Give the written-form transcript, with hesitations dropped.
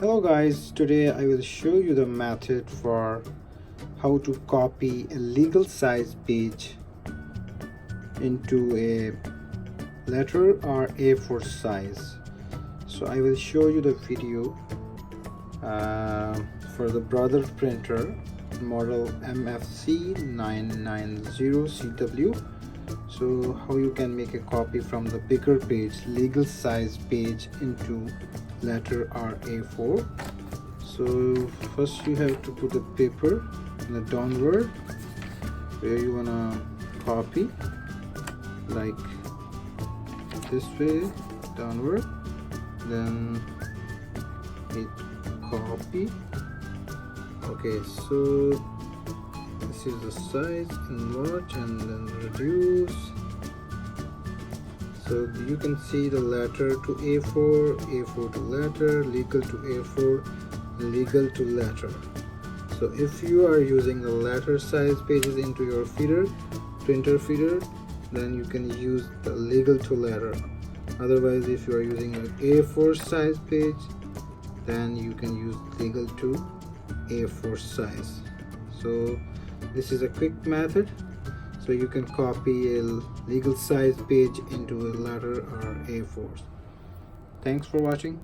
Hello guys, today I will show you the method for how to copy a legal size page into a letter or A4 size. So I will show you the video for the brother printer model MFC-990CW. So how you can make a copy from the bigger page, legal size page, into letter or A4. So first you have to put the paper in the downward where you wanna copy, like this way downward, then hit copy. Okay, so this is the size, enlarge and then reduce. So you can see the letter to A4, A4 to letter, legal to A4, legal to letter. So if you are using the letter size pages into your printer feeder, then you can use the legal to letter. Otherwise, if you are using an A4 size page, then you can use legal to A4 size. So this is a quick method, so you can copy a legal size page into a letter or A4. Thanks for watching.